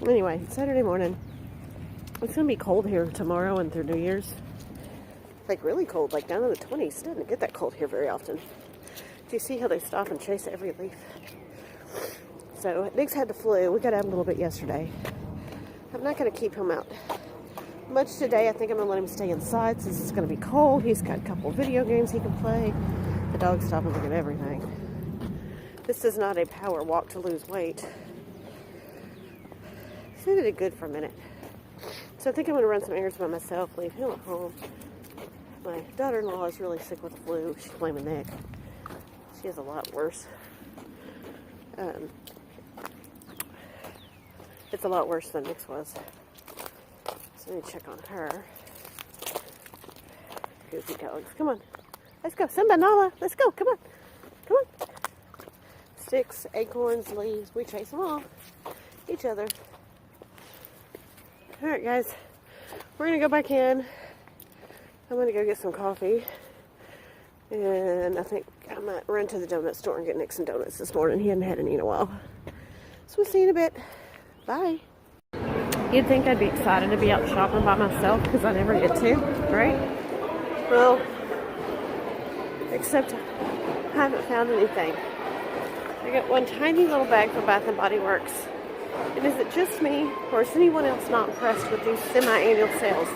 Anyway, Saturday morning. It's going to be cold here tomorrow and through New Year's. Like really cold, like down in the 20s. It doesn't get that cold here very often. Do you see how they stop and chase every leaf? So Nick's had the flu. We got out a little bit yesterday. I'm not going to keep him out much today. I think I'm going to let him stay inside since it's going to be cold. He's got a couple of video games he can play. The dog's stopping looking at everything. This is not a power walk to lose weight. So I did good for a minute. So I think I'm going to run some errands by myself, leave him at home. My daughter-in-law is really sick with the flu. She's blaming Nick. She has a lot worse. It's a lot worse than Nick's was. So I need to check on her. Goofy dogs. Come on. Let's go. Simba, Nala. Let's go. Come on. Come on. Sticks, acorns, leaves. We chase them all. Each other. Alright, guys. We're going to go back in. I'm going to go get some coffee. And I think I might run to the donut store and get Nick some donuts this morning. He hadn't had any in a while. So we'll see you in a bit. Bye. You'd think I'd be excited to be out shopping by myself because I never get to, right? Well, except I haven't found anything. I got one tiny little bag from Bath & Body Works. And is it just me, or is anyone else not impressed with these semi-annual sales?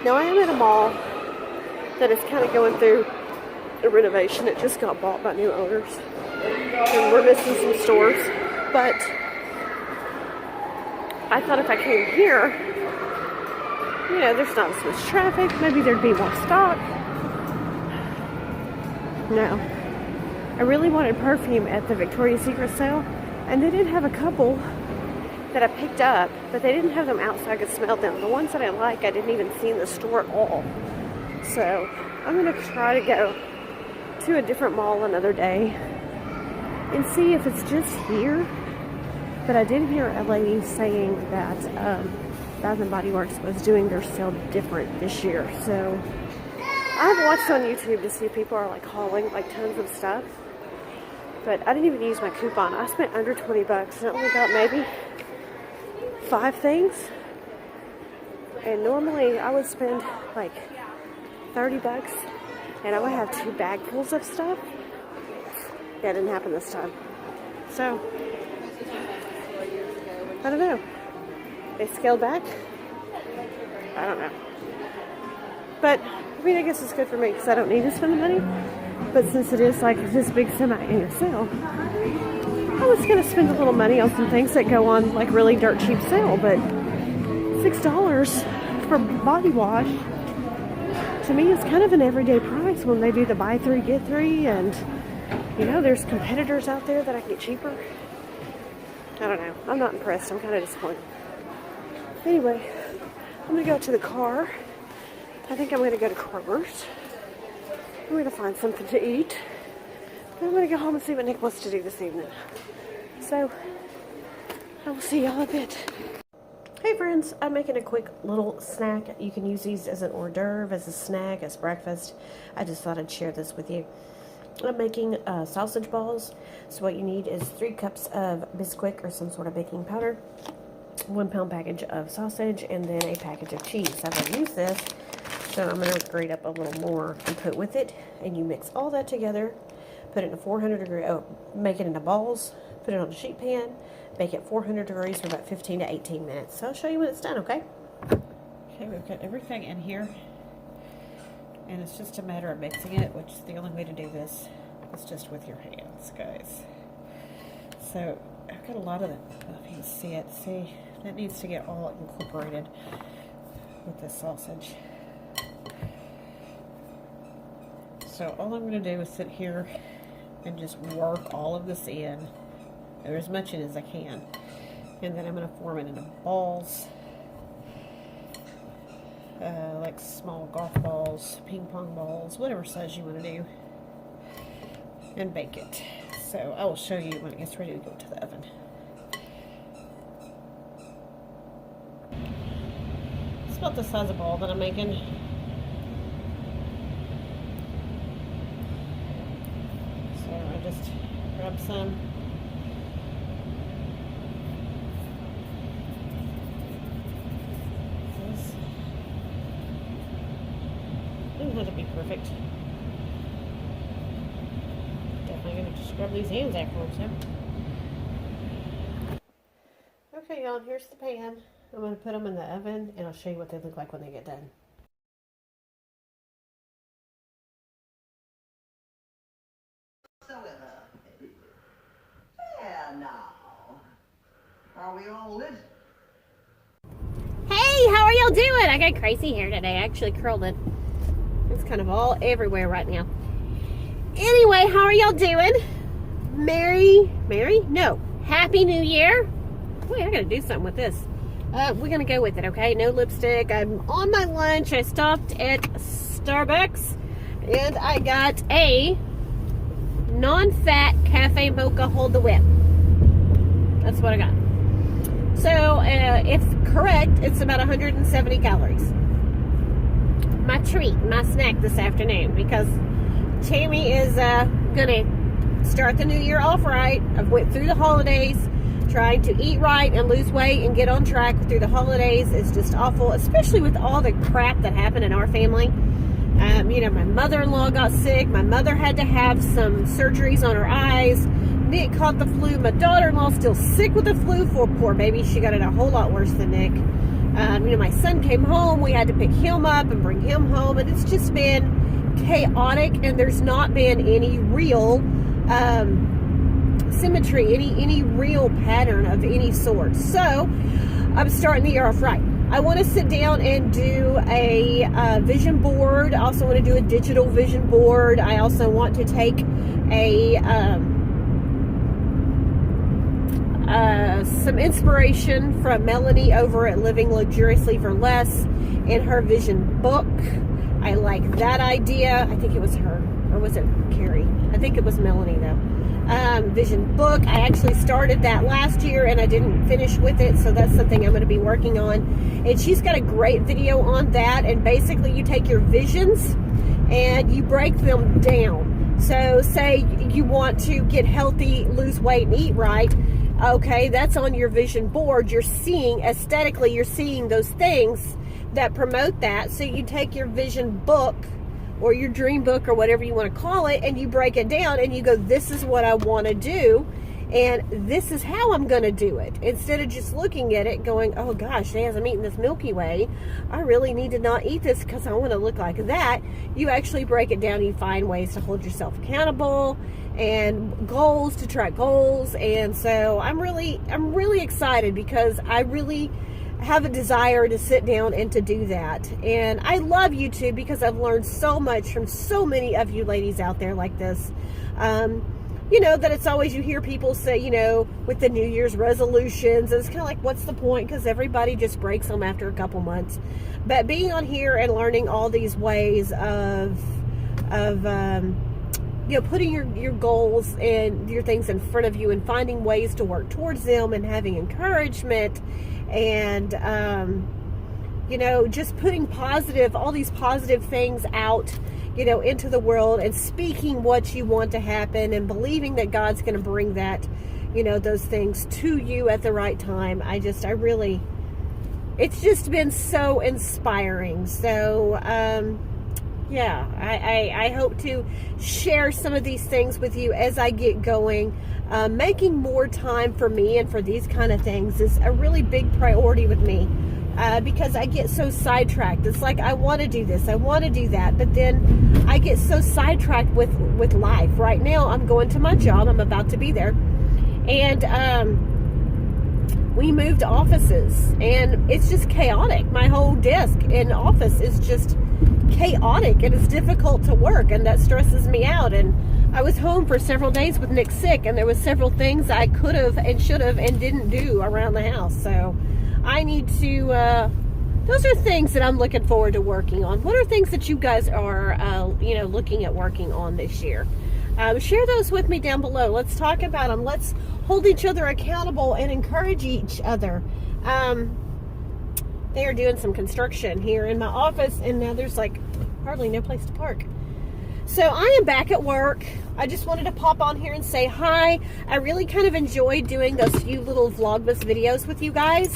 Now, I am at a mall that is kind of going through a renovation. It just got bought by new owners. And we're missing some stores. But I thought if I came here, you know, there's not as much traffic. Maybe there'd be more stock. No. I really wanted perfume at the Victoria's Secret sale. And they did have a couple that I picked up, but they didn't have them out so I could smell them. The ones that I like, I didn't even see in the store at all. So I'm going to try to go to a different mall another day and see if it's just here. But I did hear a lady saying that Bath & Body Works was doing their sale different this year. So I've watched on YouTube to see if people are like hauling like tons of stuff. But I didn't even use my coupon. I spent under 20 bucks and I only got maybe 5 things. And normally I would spend like 30 bucks and I would have 2 bagfuls of stuff. That didn't happen this time. So, I don't know. They scaled back? I don't know. But, I mean, I guess it's good for me because I don't need to spend the money. But since it is like this big semi-annual sale, I was going to spend a little money on some things that go on like really dirt cheap sale. But $6 for body wash, to me, is kind of an everyday price when they do the buy 3, get 3. And, you know, there's competitors out there that I can get cheaper. I don't know. I'm not impressed. I'm kind of disappointed. Anyway, I'm going to go to the car. I think I'm going to go to Kroger's. I'm going to find something to eat. And I'm going to go home and see what Nick wants to do this evening. So, I will see y'all in a bit. Hey friends, I'm making a quick little snack. You can use these as an hors d'oeuvre, as a snack, as breakfast. I just thought I'd share this with you. I'm making sausage balls. So what you need is 3 cups of Bisquick or some sort of baking powder, 1 pound package of sausage, and then a package of cheese. I've already used this, so I'm going to grate up a little more and put with it. And you mix all that together, put it in a 400 degree, make it into balls, put it on a sheet pan, bake it 400 degrees for about 15 to 18 minutes. So I'll show you when it's done, okay? Okay, we've got everything in here. And it's just a matter of mixing it, which is the only way to do this is just with your hands, guys. So I've got a lot of it. I don't know if you can see it. See, that needs to get all incorporated with this sausage. So all I'm going to do is sit here and just work all of this in, or as much in as I can. And then I'm going to form it into balls. Like small golf balls, ping pong balls, whatever size you want to do, and bake it. So I will show you when it gets ready to go to the oven. It's about the size of ball that I'm making. So I just grab some. it'll be perfect. Definitely going to scrub these hands afterwards, huh? Okay, y'all, here's the pan. I'm going to put them in the oven, and I'll show you what they look like when they get done. Yeah, now. Are we all listening? Hey, how are y'all doing? I got crazy hair today. I actually curled it. It's kind of all everywhere right now. Anyway, how are y'all doing? Happy New Year. Wait, I gotta do something with this. We're gonna go with it, okay? No lipstick. I'm on my lunch. I stopped at Starbucks and I got a non-fat cafe mocha hold the whip. That's what I got. So, if correct, it's about 170 calories. My treat, my snack this afternoon, because Tammy is gonna start the new year off right. I've went through the holidays trying to eat right and lose weight and get on track through the holidays. It's just awful, especially with all the crap that happened in our family. You know, my mother-in-law got sick. My mother had to have some surgeries on her eyes. Nick caught the flu. My daughter-in-law still sick with the flu. Poor baby. She got it a whole lot worse than Nick. You know, my son came home. We had to pick him up and bring him home. And it's just been chaotic. And there's not been any real symmetry, any real pattern of any sort. So I'm starting the year off right. I want to sit down and do a vision board. I also want to do a digital vision board. I also want to take some inspiration from Melanie over at Living Luxuriously for Less in her vision book. I like that idea. I think it was her, or was it Carrie? I think it was Melanie though. Vision book. I actually started that last year and I didn't finish with it, so that's something I'm going to be working on. And she's got a great video on that. And basically you take your visions and you break them down. So say you want to get healthy, lose weight, and eat right. Okay, that's on your vision board. You're seeing aesthetically, you're seeing those things that promote that. So you take your vision book or your dream book or whatever you want to call it, and you break it down and you go, this is what I want to do, and this is how I'm going to do it. Instead of just looking at it going, oh gosh, as I'm eating this Milky Way, I really need to not eat this because I want to look like that. You actually break it down. You find ways to hold yourself accountable and goals to track goals. And so I'm really excited because I really have a desire to sit down and to do that. And I love YouTube because I've learned so much from so many of you ladies out there like this. You know, that it's always, you hear people say, you know, with the New Year's resolutions, and it's kind of like, what's the point? Because everybody just breaks them after a couple months. But being on here and learning all these ways of you know, putting your goals and your things in front of you and finding ways to work towards them and having encouragement and, you know, just putting all these positive things out, you know, into the world and speaking what you want to happen and believing that God's going to bring that, you know, those things to you at the right time. It's just been so inspiring. So, yeah, I hope to share some of these things with you as I get going. Making more time for me and for these kind of things is a really big priority with me because I get so sidetracked. It's like, I want to do this, I want to do that, but then I get so sidetracked with life. Right now, I'm going to my job. I'm about to be there. And we moved offices, and it's just chaotic. My whole desk in office is just chaotic, and it's difficult to work, and that stresses me out. And I was home for several days with Nick sick, and there was several things I could have and should have and didn't do around the house. So I need to those are things that I'm looking forward to working on. What are things that you guys are you know, looking at working on this year? Share those with me down below. Let's talk about them. Let's hold each other accountable and encourage each other. They are doing some construction here in my office, and now there's like hardly no place to park. So I am back at work. I just wanted to pop on here and say hi. I really kind of enjoyed doing those few little Vlogmas videos with you guys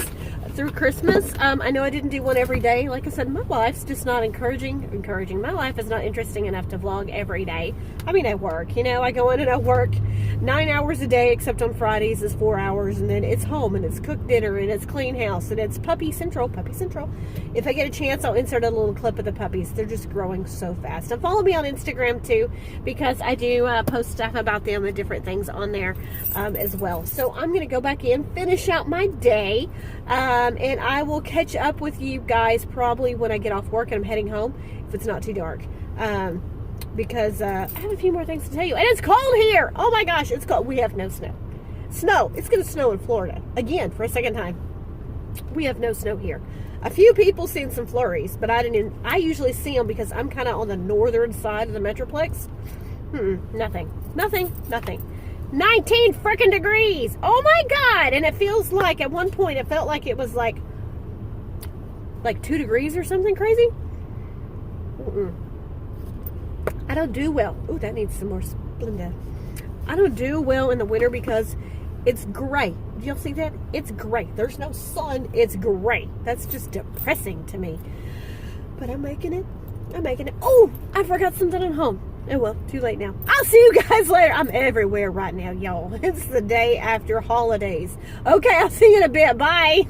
through Christmas. I know I didn't do one every day. Like I said, my life's just not encouraging. My life is not interesting enough to vlog every day. I mean, I work, you know, I go in and I work 9 hours a day, except on Fridays is 4 hours, and then it's home, and it's cook dinner, and it's clean house, and it's puppy central. If I get a chance, I'll insert a little clip of the puppies. They're just growing so fast. And follow me on Instagram too, because I do post stuff about them and different things on there as well. So I'm going to go back in, finish out my day, and I will catch up with you guys probably when I get off work and I'm heading home, if it's not too dark. Because I have a few more things to tell you. And it's cold here. Oh my gosh, it's cold. We have no snow. It's going to snow in Florida. Again, for a second time. We have no snow here. A few people seen some flurries, but I usually see them because I'm kind of on the northern side of the Metroplex. Nothing. 19 freaking degrees. Oh my God. And it feels like, at one point, it felt like it was like 2 degrees or something crazy. I don't do well. Ooh, that needs some more Splenda. I don't do well in the winter because it's gray. Do y'all see that? It's gray. There's no sun. It's gray. That's just depressing to me. But I'm making it. Oh, I forgot something at home. Oh well, too late now. I'll see you guys later. I'm everywhere right now, y'all. It's the day after holidays. Okay, I'll see you in a bit. Bye.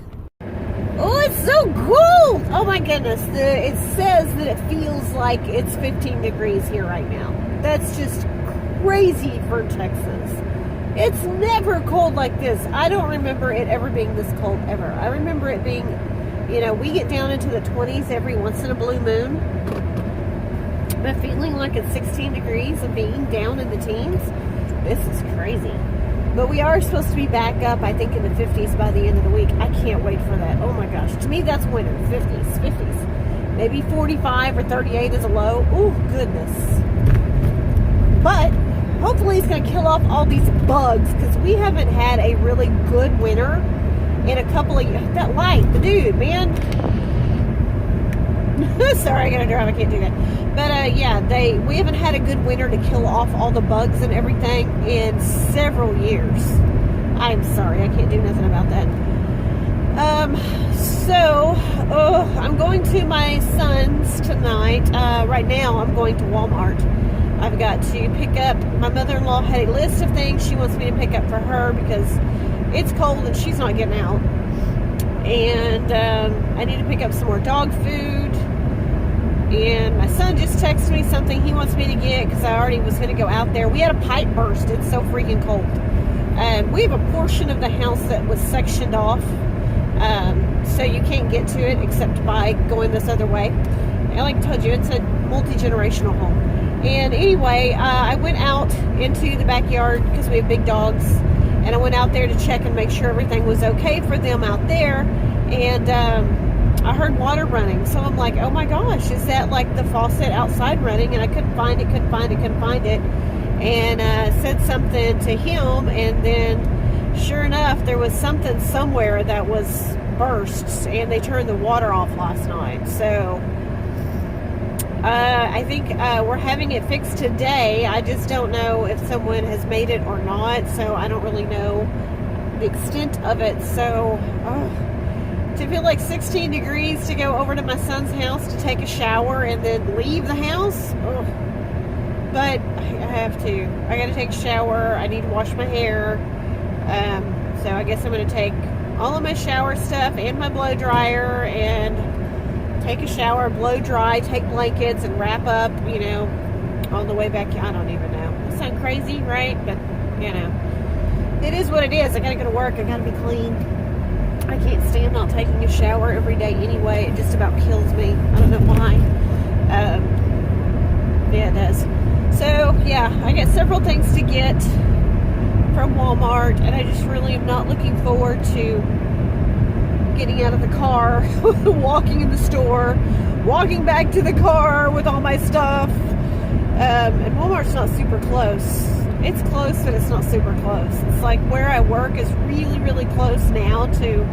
Oh, it's so cold. Oh my goodness. It says that it feels like it's 15 degrees here right now. That's just crazy for Texas. It's never cold like this. I don't remember it ever being this cold ever. I remember it being, you know, we get down into the 20s every once in a blue moon. But feeling like it's 16 degrees and being down in the teens, this is crazy. But we are supposed to be back up, I think, in the 50s by the end of the week. I can't wait for that. Oh my gosh. To me, that's winter. 50s. Maybe 45 or 38 is a low. Oh, goodness. But hopefully it's going to kill off all these bugs, because we haven't had a really good winter in a couple of years. That light, the dude, man. Sorry, I got to drive. I can't do that. But yeah, we haven't had a good winter to kill off all the bugs and everything in several years. I'm sorry, I can't do nothing about that. I'm going to my son's tonight. Right now, I'm going to Walmart. I've got to pick up, my mother-in-law had a list of things she wants me to pick up for her because it's cold and she's not getting out. And I need to pick up some more dog food. And my son just texted me something he wants me to get because I already was going to go out there. We had a pipe burst. It's so freaking cold. We have a portion of the house that was sectioned off. So you can't get to it except by going this other way. And like I told you, it's a multi-generational home. And anyway, I went out into the backyard because we have big dogs. And I went out there to check and make sure everything was okay for them out there. And I heard water running. So I'm like, oh my gosh, is that like the faucet outside running? And I couldn't find it. And said something to him. And then sure enough, there was something somewhere that was burst. And they turned the water off last night. So I think we're having it fixed today. I just don't know if someone has made it or not. So I don't really know the extent of it. So to feel like 16 degrees to go over to my son's house to take a shower and then leave the house. But I have to. I got to take a shower. I need to wash my hair. So I guess I'm going to take all of my shower stuff and my blow dryer and take a shower, blow dry, take blankets and wrap up, you know, on the way back. I don't even know. It sounds crazy, right? But, you know, it is what it is. I got to go to work. I got to be clean. I can't stand not taking a shower every day anyway. It just about kills me. I don't know why. Yeah, it does. So, yeah, I got several things to get from Walmart, and I just really am not looking forward to getting out of the car, walking in the store, walking back to the car with all my stuff. And Walmart's not super close. It's close, but it's not super close. It's like where I work is really, really close now to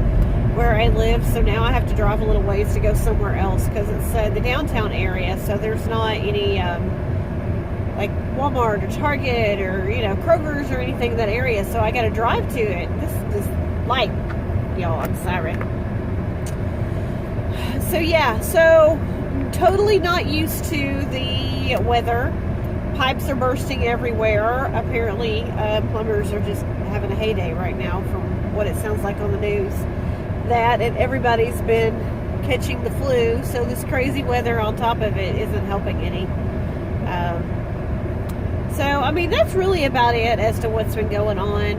where I live. So now I have to drive a little ways to go somewhere else because it's the downtown area. So there's not any like Walmart or Target or, you know, Kroger's or anything in that area. So I got to drive to it. This light, y'all, I'm sorry. So yeah, so totally not used to the weather. Pipes are bursting everywhere. Apparently, plumbers are just having a heyday right now from what it sounds like on the news. That and everybody's been catching the flu, so this crazy weather on top of it isn't helping any. So, I mean, that's really about it as to what's been going on.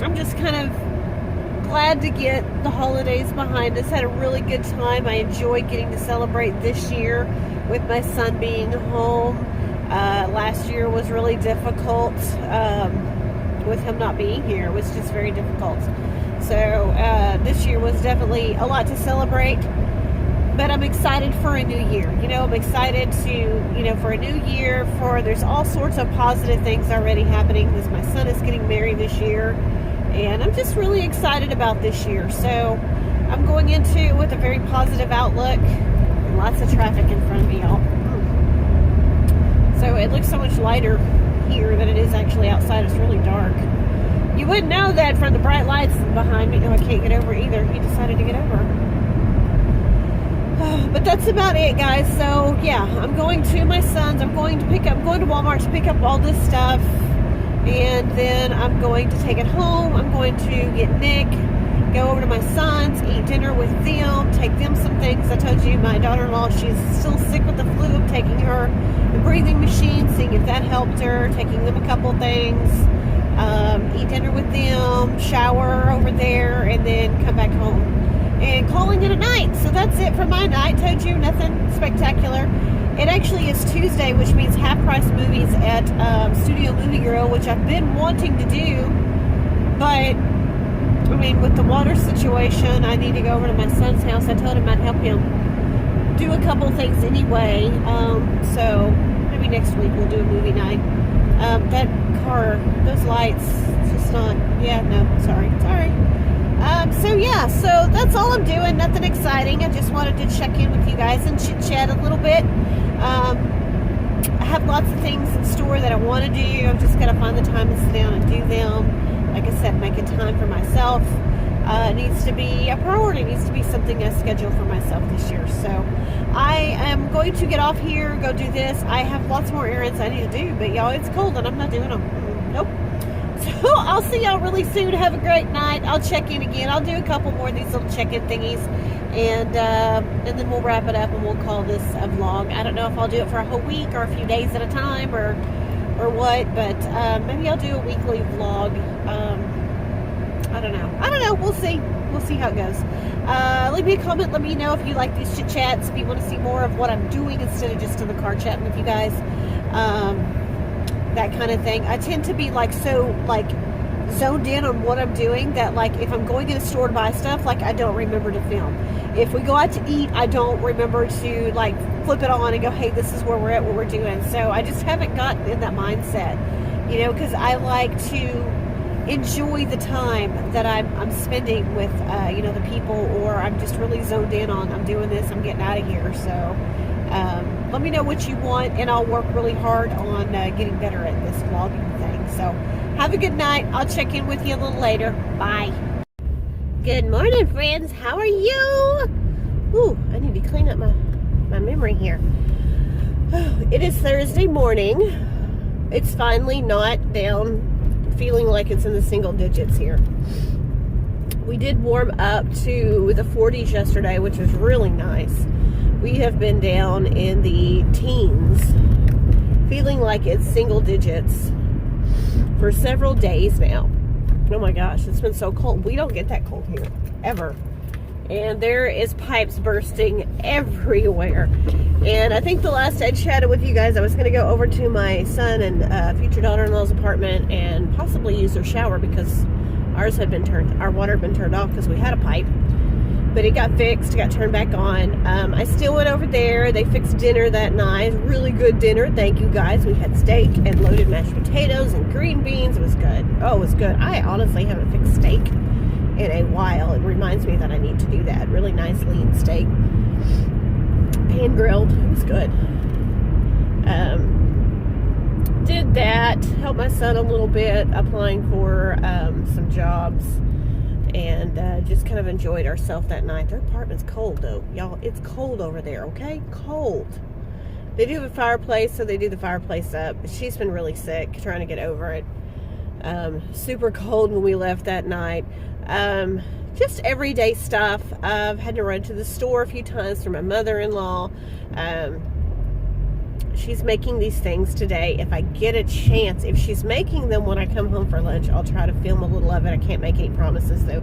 I'm just kind of glad to get the holidays behind us. Had a really good time. I enjoyed getting to celebrate this year with my son being home. Last year was really difficult with him not being here. It was just very difficult. So this year was definitely a lot to celebrate. But I'm excited for a new year. You know, I'm excited to, for a new year. There's all sorts of positive things already happening. Because my son is getting married this year. And I'm just really excited about this year. So I'm going into it with a very positive outlook. And lots of traffic in front of me, y'all. So it looks so much lighter here than it is actually outside. It's really dark. You wouldn't know that from the bright lights behind me. No, I can't get over either. He decided to get over. But that's about it, guys. So yeah, I'm going to my son's. I'm going to Walmart to pick up all this stuff. And then I'm going to take it home. I'm going to get Nick, go over to my son's, eat dinner with them, take them some things. I told you my daughter-in-law, she's still sick with the flu. I'm taking her the breathing machine, seeing if that helped her, taking them a couple things, eat dinner with them, shower over there, and then come back home. And calling it a night. So that's it for my night. Told you, nothing spectacular. It actually is Tuesday, which means half-price movies at Studio Movie Grill, which I've been wanting to do. But, I mean, with the water situation, I need to go over to my son's house. I told him I'd help him do a couple things anyway. So, maybe next week we'll do a movie night. That car, those lights, it's just not, sorry. So yeah, so that's all I'm doing. Nothing exciting. I just wanted to check in with you guys and chit chat a little bit. I have lots of things in store that I want to do. I've just got to find the time to sit down and do them. Like I said, making time for myself needs to be a priority. Needs to be something I schedule for myself this year. So I am going to get off here, go do this. I have lots more errands I need to do, but y'all, it's cold and I'm not doing them. Nope. So I'll see y'all really soon. Have a great night. I'll check in again. I'll do a couple more of these little check-in thingies, and then we'll wrap it up and we'll call this a vlog. I don't know if I'll do it for a whole week or a few days at a time or what, but maybe I'll do a weekly vlog. I don't know. We'll see. We'll see how it goes. Leave me a comment. Let me know if you like these chit chats. If you want to see more of what I'm doing instead of just in the car chatting with you guys. That kind of thing. I tend to be so zoned in on what I'm doing that if I'm going in a store to buy stuff, I don't remember to film. If we go out to eat, I don't remember to flip it on and go, hey, this is where we're at, what we're doing. So I just haven't gotten in that mindset, because I like to enjoy the time that I'm spending with, the people, or I'm just really zoned in on, I'm doing this, I'm getting out of here. So let me know what you want, and I'll work really hard on getting better at this vlogging thing. So have a good night. I'll check in with you a little later. Bye. Good morning, friends. How are you? Ooh, I need to clean up my memory here. It is Thursday morning. It's finally not down, feeling like it's in the single digits here. We did warm up to the 40s yesterday, which was really nice. We have been down in the teens, feeling like it's single digits for several days now. Oh my gosh, it's been so cold. We don't get that cold here, ever. And there is pipes bursting everywhere. And I think the last I chatted with you guys, I was going to go over to my son and future daughter-in-law's apartment and possibly use their shower because our water had been turned off because we had a pipe. But it got fixed, got turned back on. I still went over there. They fixed dinner that night. Really good dinner. Thank you, guys. We had steak and loaded mashed potatoes and green beans. It was good. Oh, it was good. I honestly haven't fixed steak in a while. It reminds me that I need to do that. Really nice lean steak. Pan grilled. It was good. Did that. Helped my son a little bit applying for some jobs. and just kind of enjoyed ourselves that night. Their apartment's cold though, y'all. It's cold over there, okay? Cold. They do have a fireplace, so they do the fireplace up. She's been really sick, trying to get over it. Super cold when we left that night. Just everyday stuff. I've had to run to the store a few times for my mother-in-law. She's making these things today. If I get a chance, if she's making them when I come home for lunch, I'll try to film a little of it. I can't make any promises though.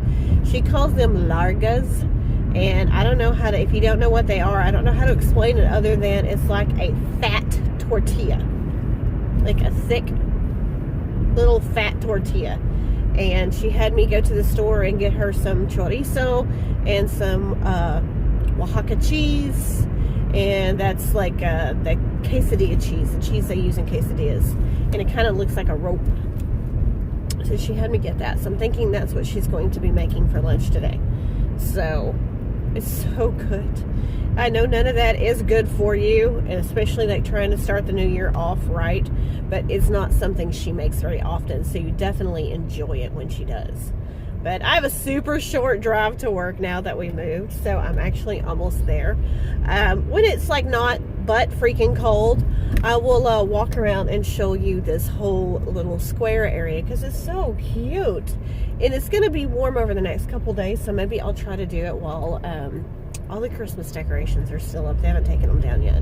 She calls them largas, and I don't know how to, if you don't know what they are, I don't know how to explain it other than it's like a fat tortilla, like a thick little fat tortilla. And she had me go to the store and get her some chorizo and some Oaxaca cheese, and that's like the quesadilla cheese, the cheese they use in quesadillas, and it kind of looks like a rope. So she had me get that. So I'm thinking that's what she's going to be making for lunch today. So it's so good. I know none of that is good for you, and especially like trying to start the new year off right, but it's not something she makes very often, so you definitely enjoy it when she does. But I have a super short drive to work now that we moved, so I'm actually almost there. When it's like not but freaking cold, I will walk around and show you this whole little square area because it's so cute. And it's going to be warm over the next couple days, so maybe I'll try to do it while all the Christmas decorations are still up. They haven't taken them down yet.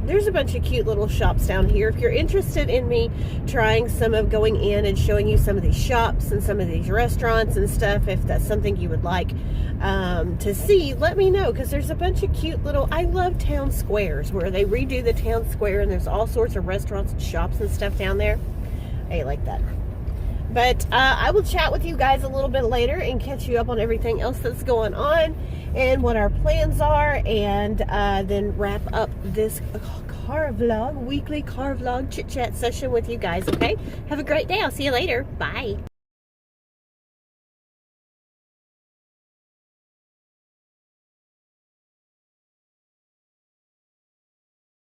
There's a bunch of cute little shops down here. If you're interested in me trying some of going in and showing you some of these shops and some of these restaurants and stuff, if that's something you would like to see, let me know, because there's a bunch of cute little, I love town squares where they redo the town square and there's all sorts of restaurants and shops and stuff down there. I like that. But I will chat with you guys a little bit later and catch you up on everything else that's going on and what our plans are, and then wrap up this car vlog, weekly car vlog chit chat session with you guys, okay? Have a great day. I'll see you later. Bye.